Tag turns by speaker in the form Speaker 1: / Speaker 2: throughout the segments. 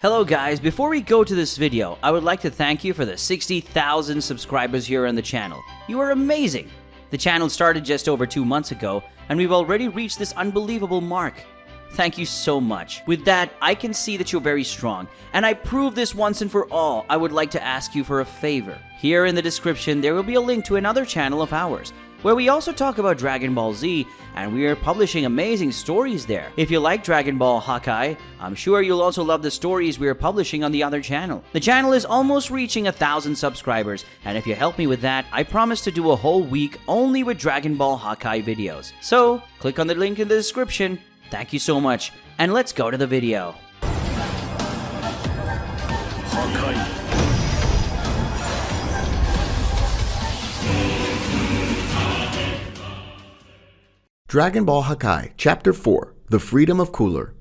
Speaker 1: Hello guys, before we go to this video, I would like to thank you for the 60,000 subscribers here on the channel. You are amazing! The channel started just over 2 months ago, and we've already reached this unbelievable mark. Thank you so much. With that, I can see that you're very strong, and I prove this once and for all. I would like to ask you for a favor. Here in the description, there will be a link to another channel of ours, where we also talk about Dragon Ball Z, and we are publishing amazing stories there. If you like Dragon Ball Hakai, I'm sure you'll also love the stories we are publishing on the other channel. The channel is almost reaching 1,000 subscribers, and if you help me with that, I promise to do a whole week only with Dragon Ball Hakai videos. So, click on the link in the description. Thank you so much, and let's go to the video.
Speaker 2: Hakai.
Speaker 3: Dragon Ball Hakai, Chapter 4, The Freedom of Cooler.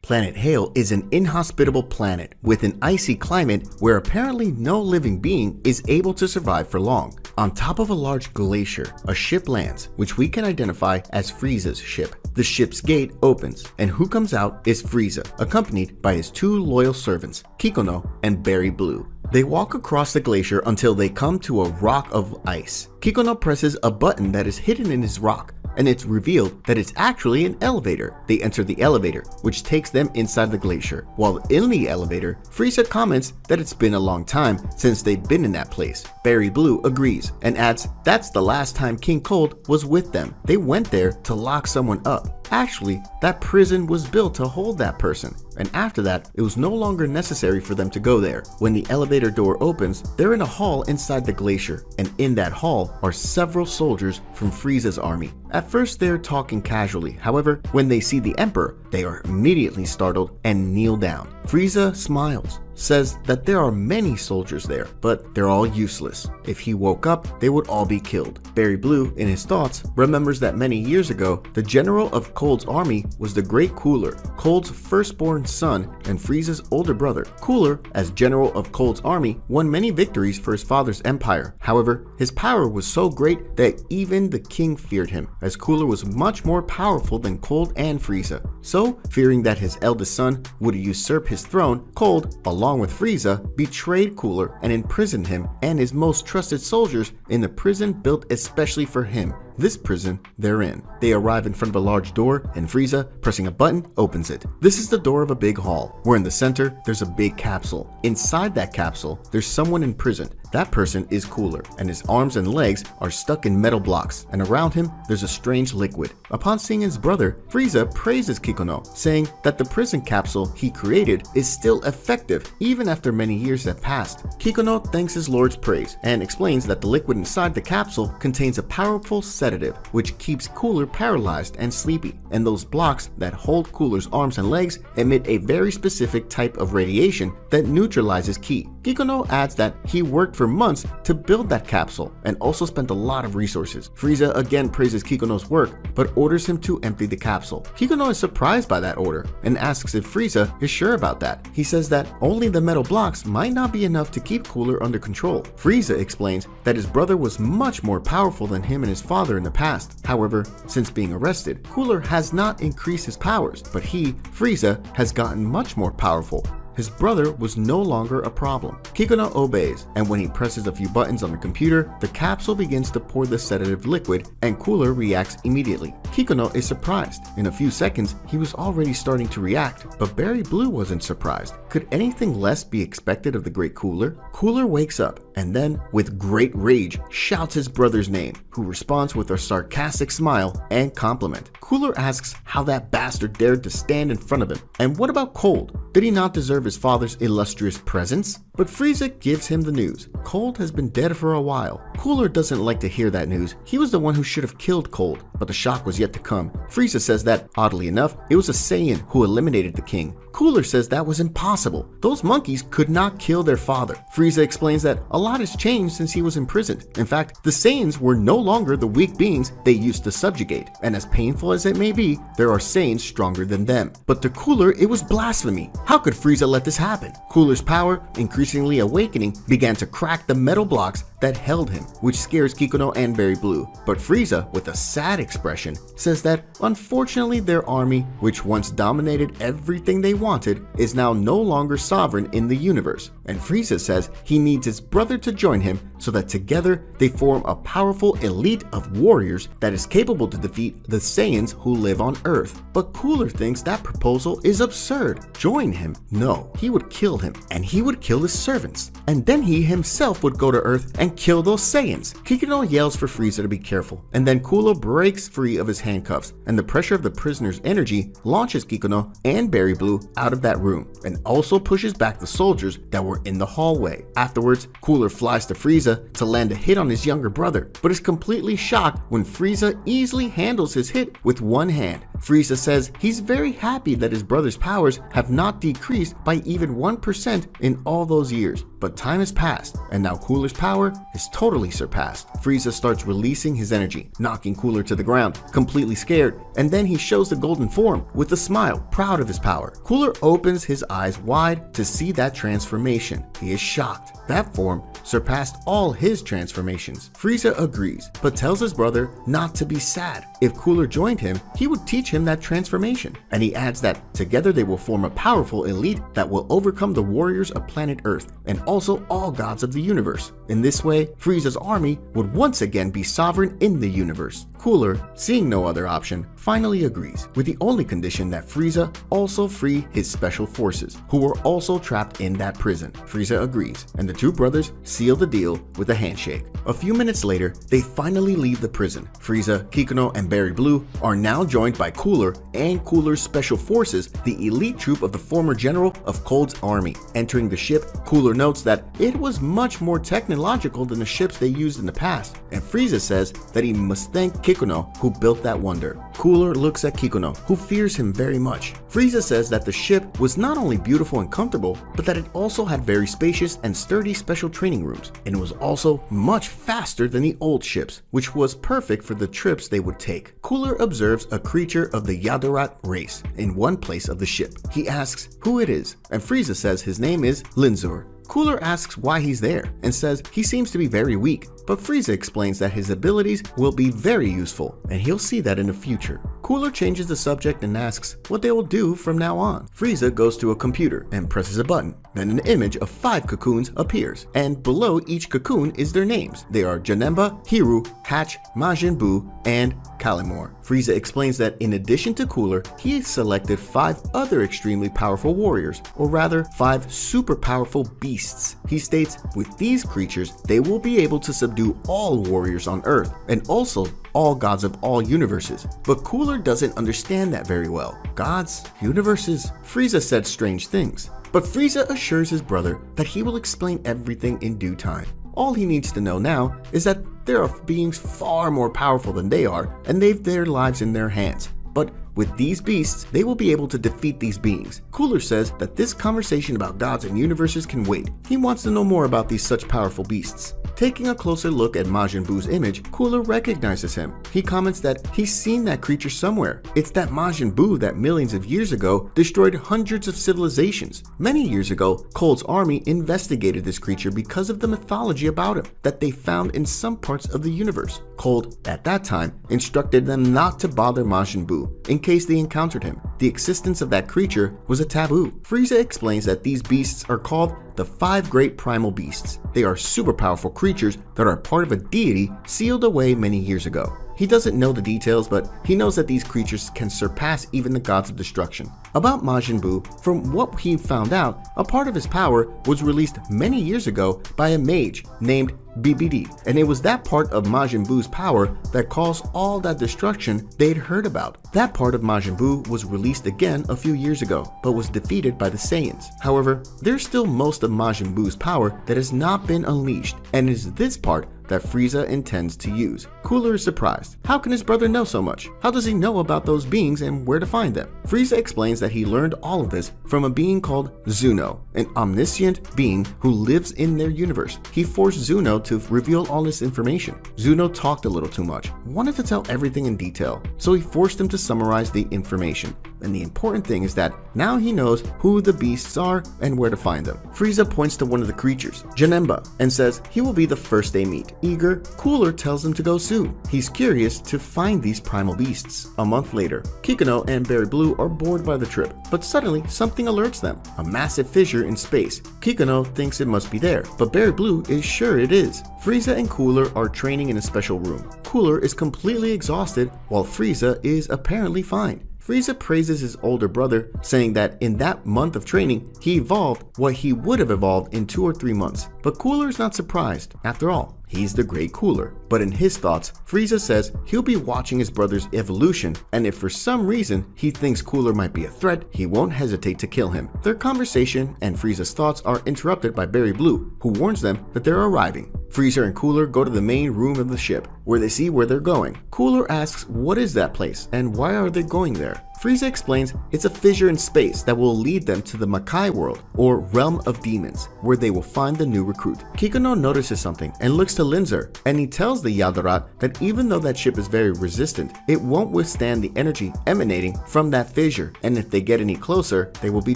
Speaker 3: Planet Hale is an inhospitable planet with an icy climate where apparently no living being is able to survive for long. On top of a large glacier, a ship lands, which we can identify as Frieza's ship. The ship's gate opens, and who comes out is Frieza, accompanied by his 2 loyal servants, Kikuno and Berry Blue. They walk across the glacier until they come to a rock of ice. Kikuno presses a button that is hidden in his rock, and it's revealed that it's actually an elevator. They enter the elevator, which takes them inside the glacier. While in the elevator, Frieza comments that it's been a long time since they've been in that place. Berry Blue agrees and adds that's the last time King Cold was with them. They went there to lock someone up. Actually, that prison was built to hold that person, and after that, it was no longer necessary for them to go there. When the elevator door opens, they're in a hall inside the glacier, and in that hall are several soldiers from Frieza's army. At first, they're talking casually. However, when they see the Emperor, they are immediately startled and kneel down. Frieza smiles, says that there are many soldiers there, but they're all useless. If he woke up, they would all be killed. Berry Blue, in his thoughts, remembers that many years ago, the general of Cold's army was the Great Cooler, Cold's firstborn son and Frieza's older brother. Cooler, as general of Cold's army, won many victories for his father's empire. However, his power was so great that even the king feared him, as Cooler was much more powerful than Cold and Frieza. So, fearing that his eldest son would usurp his throne, Cold, along with Frieza, betrayed Cooler and imprisoned him and his most trusted soldiers in the prison built especially for him. This prison they're in. They arrive in front of a large door, and Frieza, pressing a button, opens it. This is the door of a big hall, where in the center, there's a big capsule. Inside that capsule, there's someone imprisoned. That person is Cooler, and his arms and legs are stuck in metal blocks, and around him, there's a strange liquid. Upon seeing his brother, Frieza praises Kikuno, saying that the prison capsule he created is still effective, even after many years have passed. Kikuno thanks his lord's praise, and explains that the liquid inside the capsule contains a powerful sedative, which keeps Cooler paralyzed and sleepy, and those blocks that hold Cooler's arms and legs emit a very specific type of radiation that neutralizes Ki. Kikuno adds that he worked for months to build that capsule and also spent a lot of resources. Frieza again praises Kikuno's work, but orders him to empty the capsule. Kikuno is surprised by that order and asks if Frieza is sure about that. He says that only the metal blocks might not be enough to keep Cooler under control. Frieza explains that his brother was much more powerful than him and his father in the past. However, since being arrested, Cooler has not increased his powers, but he, Frieza, has gotten much more powerful. His brother was no longer a problem. Kikuno obeys, and when he presses a few buttons on the computer, the capsule begins to pour the sedative liquid, and Cooler reacts immediately. Kikuno is surprised. In a few seconds, he was already starting to react, but Berry Blue wasn't surprised. Could anything less be expected of the Great Cooler? Cooler wakes up, and then, with great rage, shouts his brother's name, who responds with a sarcastic smile and compliment. Cooler asks how that bastard dared to stand in front of him, and what about Cold? Did he not deserve his father's illustrious presence? But Frieza gives him the news. Cold has been dead for a while. Cooler doesn't like to hear that news. He was the one who should have killed Cold, but the shock was yet to come. Frieza says that, oddly enough, it was a Saiyan who eliminated the king. Cooler says that was impossible. Those monkeys could not kill their father. Frieza explains that a lot has changed since he was imprisoned. In fact, the Saiyans were no longer the weak beings they used to subjugate, and as painful as it may be, there are Saiyans stronger than them. But to Cooler, it was blasphemy. How could Frieza let this happen? Cooler's power increased increasingly awakening, began to crack the metal blocks that held him, which scares Kikuno and Berry Blue. But Frieza, with a sad expression, says that unfortunately their army, which once dominated everything they wanted, is now no longer sovereign in the universe. And Frieza says he needs his brother to join him so that together they form a powerful elite of warriors that is capable to defeat the Saiyans who live on Earth. But Cooler thinks that proposal is absurd. Join him? No, he would kill him, and he would kill his servants. And then he himself would go to Earth and kill those Saiyans. Kikuno yells for Frieza to be careful, and then Cooler breaks free of his handcuffs, and the pressure of the prisoner's energy launches Kikuno and Berry Blue out of that room, and also pushes back the soldiers that were in the hallway. Afterwards, Cooler flies to Frieza to land a hit on his younger brother, but is completely shocked when Frieza easily handles his hit with one hand. Frieza says he's very happy that his brother's powers have not decreased by even 1% in all those years. But time has passed, and now Cooler's power is totally surpassed. Frieza starts releasing his energy, knocking Cooler to the ground, completely scared, and then he shows the golden form with a smile, proud of his power. Cooler opens his eyes wide to see that transformation. He is shocked. That form surpassed all his transformations. Frieza agrees, but tells his brother not to be sad. If Cooler joined him, he would teach him that transformation. And he adds that together they will form a powerful elite that will overcome the warriors of planet Earth and also all gods of the universe. In this way, Frieza's army would once again be sovereign in the universe. Cooler, seeing no other option, finally agrees, with the only condition that Frieza also free his special forces, who were also trapped in that prison. Frieza agrees, and the two brothers seal the deal with a handshake. A few minutes later, they finally leave the prison. Frieza, Kikuno, and Berry Blue are now joined by Cooler and Cooler's special forces, the elite troop of the former general of Cold's army. Entering the ship, Cooler notes that it was much more technological than the ships they used in the past, and Frieza says that he must thank Kikuno, who built that wonder. Cooler looks at Kikuno, who fears him very much. Frieza says that the ship was not only beautiful and comfortable, but that it also had very spacious and sturdy special training rooms, and it was also much faster than the old ships, which was perfect for the trips they would take. Cooler observes a creature of the Yadorat race in one place of the ship. He asks who it is, and Frieza says his name is Linzor. Cooler asks why he's there and says he seems to be very weak, but Frieza explains that his abilities will be very useful and he'll see that in the future. Cooler changes the subject and asks what they will do from now on. Frieza goes to a computer and presses a button. Then an image of 5 cocoons appears, and below each cocoon is their names. They are Janemba, Hiru, Hatch, Majin Buu, and Kalimor. Frieza explains that in addition to Cooler, he has selected 5 other extremely powerful warriors, or rather 5 super powerful beasts. He states with these creatures, they will be able to subdue all warriors on Earth, and also all gods of all universes. But Cooler doesn't understand that very well. Gods? Universes? Frieza said strange things. But Frieza assures his brother that he will explain everything in due time. All he needs to know now is that there are beings far more powerful than they are, and they've their lives in their hands. But with these beasts, they will be able to defeat these beings. Cooler says that this conversation about gods and universes can wait. He wants to know more about these such powerful beasts. Taking a closer look at Majin Buu's image, Cooler recognizes him. He comments that he's seen that creature somewhere. It's that Majin Buu that millions of years ago destroyed hundreds of civilizations. Many years ago, Cold's army investigated this creature because of the mythology about him that they found in some parts of the universe. Cold, at that time, instructed them not to bother Majin Buu in case they encountered him. The existence of that creature was a taboo. Frieza explains that these beasts are called the 5 great primal beasts. They are super powerful creatures that are part of a deity sealed away many years ago. He doesn't know the details, but he knows that these creatures can surpass even the gods of destruction. About Majin Buu, from what he found out, a part of his power was released many years ago by a mage named BBD, and it was that part of Majin Buu's power that caused all that destruction they'd heard about. That part of Majin Buu was released again a few years ago, but was defeated by the Saiyans. However, there's still most of Majin Buu's power that has not been unleashed, and it is this part that Frieza intends to use. Cooler is surprised. How can his brother know so much? How does he know about those beings and where to find them? Frieza explains that he learned all of this from a being called Zuno, an omniscient being who lives in their universe. He forced Zuno to reveal all this information. Zuno talked a little too much, wanted to tell everything in detail, so he forced him to summarize the information. and the important thing is that now he knows who the beasts are and where to find them. Frieza points to one of the creatures, Janemba, and says he will be the first they meet. Eager, Cooler tells him to go soon. He's curious to find these primal beasts. A month later, Kikuno and Berry Blue are bored by the trip, but suddenly something alerts them, a massive fissure in space. Kikuno thinks it must be there, but Berry Blue is sure it is. Frieza and Cooler are training in a special room. Cooler is completely exhausted while Frieza is apparently fine. Frieza praises his older brother, saying that in that month of training, he evolved what he would have evolved in 2 or 3 months. But Cooler is not surprised. After all, he's the great Cooler. But in his thoughts, Frieza says he'll be watching his brother's evolution, and if for some reason he thinks Cooler might be a threat, he won't hesitate to kill him. Their conversation and Frieza's thoughts are interrupted by Berry Blue, who warns them that they're arriving. Frieza and Cooler go to the main room of the ship, where they see where they're going. Cooler asks what is that place and why are they going there? Frieza explains it's a fissure in space that will lead them to the Hakai world, or realm of demons, where they will find the new recruit. Kikuno notices something and looks to Linzer, and he tells the Yaldabaoth that even though that ship is very resistant, it won't withstand the energy emanating from that fissure, and if they get any closer, they will be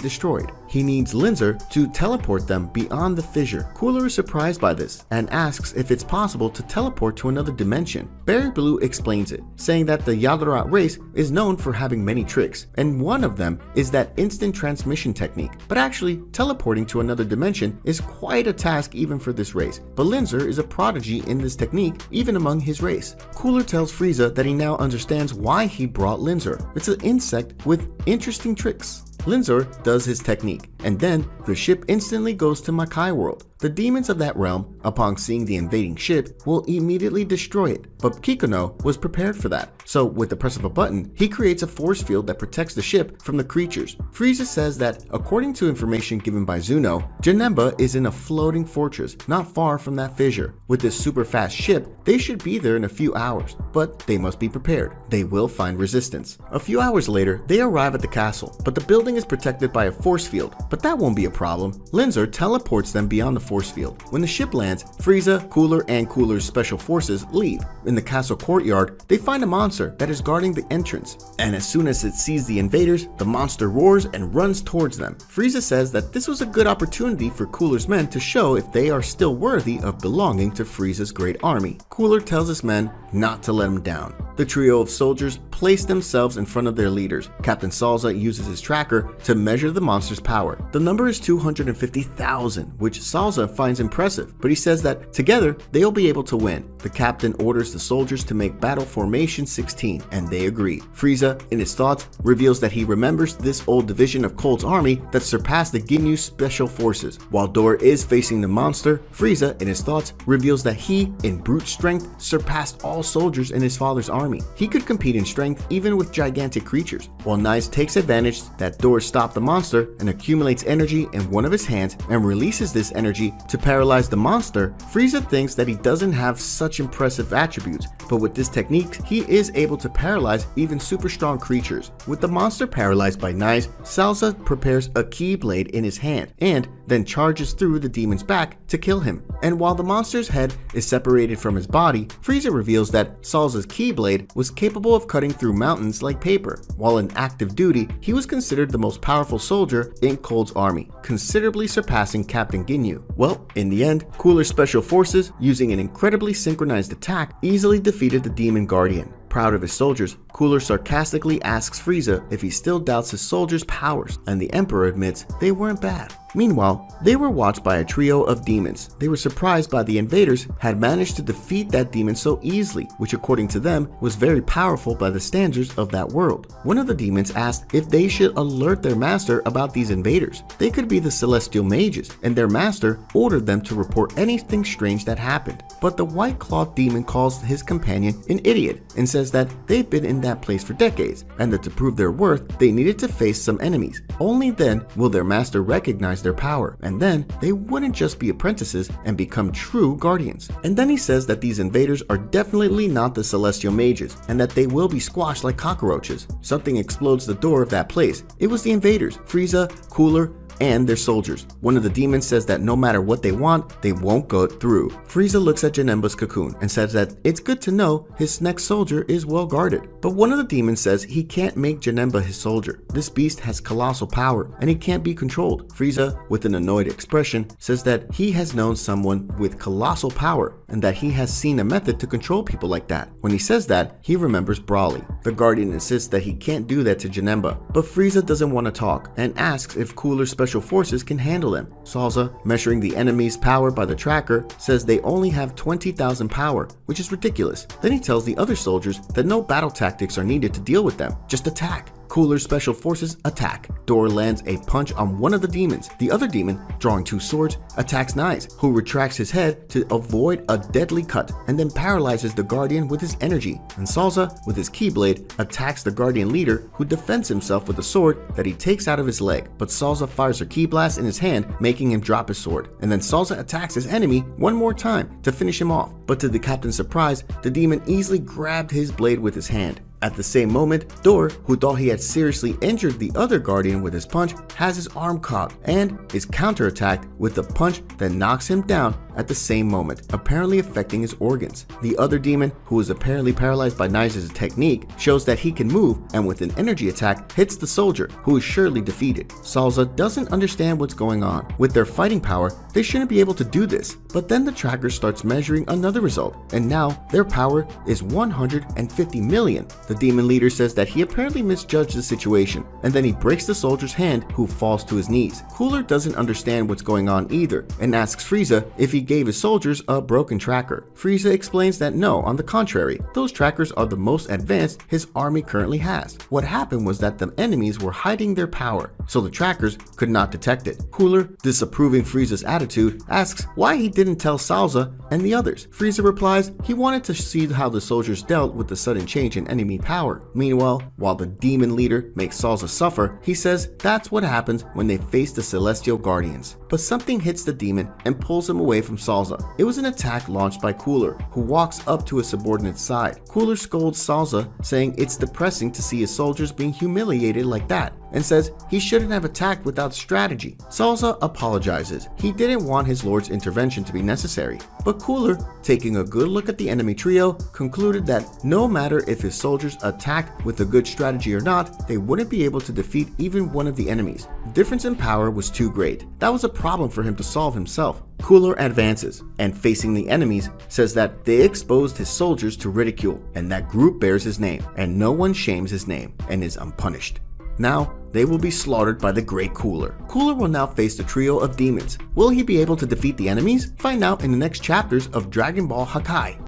Speaker 3: destroyed. He needs Linzer to teleport them beyond the fissure. Cooler is surprised by this and asks if it's possible to teleport to another dimension. Berry Blue explains it, saying that the Yaldabaoth race is known for having many tricks, and one of them is that instant transmission technique. But actually, teleporting to another dimension is quite a task even for this race. But Linzer is a prodigy in this technique even among his race. Cooler tells Frieza that he now understands why he brought Linzer. It's an insect with interesting tricks. Linzer does his technique, and then the ship instantly goes to Hakai world. The demons of that realm, upon seeing the invading ship, will immediately destroy it, but Kikuno was prepared for that. So with the press of a button, he creates a force field that protects the ship from the creatures. Frieza says that, according to information given by Zuno, Janemba is in a floating fortress not far from that fissure. With this super fast ship, they should be there in a few hours, but they must be prepared. They will find resistance. A few hours later, they arrive at the castle, but the building is protected by a force field, but that won't be a problem. Linzer teleports them beyond the force field. When the ship lands, Frieza, Cooler, and Cooler's special forces leave. In the castle courtyard, they find a monster that is guarding the entrance, and as soon as it sees the invaders, the monster roars and runs towards them. Frieza says that this was a good opportunity for Cooler's men to show if they are still worthy of belonging to Frieza's great army. Cooler tells his men not to let him down. The trio of soldiers place themselves in front of their leaders. Captain Salza uses his tracker to measure the monster's power. The number is 250,000, which Salza finds impressive, but he says that together they'll be able to win. The captain orders the soldiers to make battle formation 16, and they agree. Frieza, in his thoughts, reveals that he remembers this old division of Cold's army that surpassed the Ginyu special forces. While Dor is facing the monster, Frieza, in his thoughts, reveals that he, in brute strength, surpassed all soldiers in his father's army. He could compete in strength even with gigantic creatures. While Knives takes advantage that Dor stopped the monster and accumulates energy in one of his hands and releases this energy to paralyze the monster, Frieza thinks that he doesn't have such impressive attributes, but with this technique, he is able to paralyze even super strong creatures. With the monster paralyzed by Knives, Salza prepares a keyblade in his hand and then charges through the demon's back to kill him. And while the monster's head is separated from his body, Frieza reveals that Salza's keyblade was capable of cutting through mountains like paper. While in active duty, he was considered the most powerful soldier in Cold's army, considerably surpassing Captain Ginyu. Well, in the end, Cooler's special forces, using an incredibly synchronized attack, easily defeated the Demon Guardian. Proud of his soldiers, Cooler sarcastically asks Frieza if he still doubts his soldiers' powers, and the Emperor admits they weren't bad. Meanwhile, they were watched by a trio of demons. They were surprised by the invaders had managed to defeat that demon so easily, which according to them was very powerful by the standards of that world. One of the demons asked if they should alert their master about these invaders. They could be the celestial mages, and their master ordered them to report anything strange that happened. But the white cloth demon calls his companion an idiot and says that they've been in that place for decades, and that to prove their worth, they needed to face some enemies. Only then will their master recognize their power, and then they wouldn't just be apprentices and become true guardians. And then he says that these invaders are definitely not the celestial mages, and that they will be squashed like cockroaches. Something explodes the door of that place. It was the invaders, Frieza, Cooler, and their soldiers. One of the demons says that no matter what they want, they won't go through. Frieza looks at Janemba's cocoon and says that it's good to know his next soldier is well guarded. But one of the demons says he can't make Janemba his soldier. This beast has colossal power and he can't be controlled. Frieza, with an annoyed expression, says that he has known someone with colossal power and that he has seen a method to control people like that. When he says that, he remembers Brawly. The Guardian insists that he can't do that to Janemba, but Frieza doesn't want to talk and asks if Cooler's special forces can handle him. Salza, measuring the enemy's power by the tracker, says they only have 20,000 power, which is ridiculous. Then he tells the other soldiers that no battle tactics are needed to deal with them, just attack. Cooler's special forces attack. Dor lands a punch on one of the demons. The other demon, drawing two swords, attacks Knives, who retracts his head to avoid a deadly cut and then paralyzes the Guardian with his energy. And Salza, with his Keyblade, attacks the Guardian leader, who defends himself with a sword that he takes out of his leg. But Salza fires a Ki Blast in his hand, making him drop his sword. And then Salza attacks his enemy one more time to finish him off. But to the captain's surprise, the demon easily grabbed his blade with his hand. At the same moment, Dor, who thought he had seriously injured the other Guardian with his punch, has his arm caught and is counterattacked with a punch that knocks him down at the same moment, apparently affecting his organs. The other demon, who is apparently paralyzed by Knives' technique, shows that he can move and with an energy attack hits the soldier, who is surely defeated. Salza doesn't understand what's going on. With their fighting power, they shouldn't be able to do this. But then the tracker starts measuring another result, and now their power is 150 million. The demon leader says that he apparently misjudged the situation, and then he breaks the soldier's hand, who falls to his knees. Cooler doesn't understand what's going on either, and asks Frieza if he gave his soldiers a broken tracker. Frieza explains that no, on the contrary, those trackers are the most advanced his army currently has. What happened was that the enemies were hiding their power, so the trackers could not detect it. Cooler, disapproving Frieza's attitude, asks why he didn't tell Salza and the others. Frieza replies he wanted to see how the soldiers dealt with the sudden change in enemy power. Meanwhile, while the demon leader makes Salza suffer, he says that's what happens when they face the Celestial Guardians. But something hits the demon and pulls him away from Salza. It was an attack launched by Cooler, who walks up to his subordinate's side. Cooler scolds Salza, saying it's depressing to see his soldiers being humiliated like that, and says he shouldn't have attacked without strategy. Salza apologizes. He didn't want his lord's intervention to be necessary. But Cooler, taking a good look at the enemy trio, concluded that no matter if his soldiers attacked with a good strategy or not, they wouldn't be able to defeat even one of the enemies. The difference in power was too great. That was a problem for him to solve himself. Cooler advances, and facing the enemies, says that they exposed his soldiers to ridicule, and that group bears his name, and no one shames his name, and is unpunished. Now, they will be slaughtered by the great Cooler. Cooler will now face the trio of demons. Will he be able to defeat the enemies? Find out in the next chapters of Dragon Ball Hakai.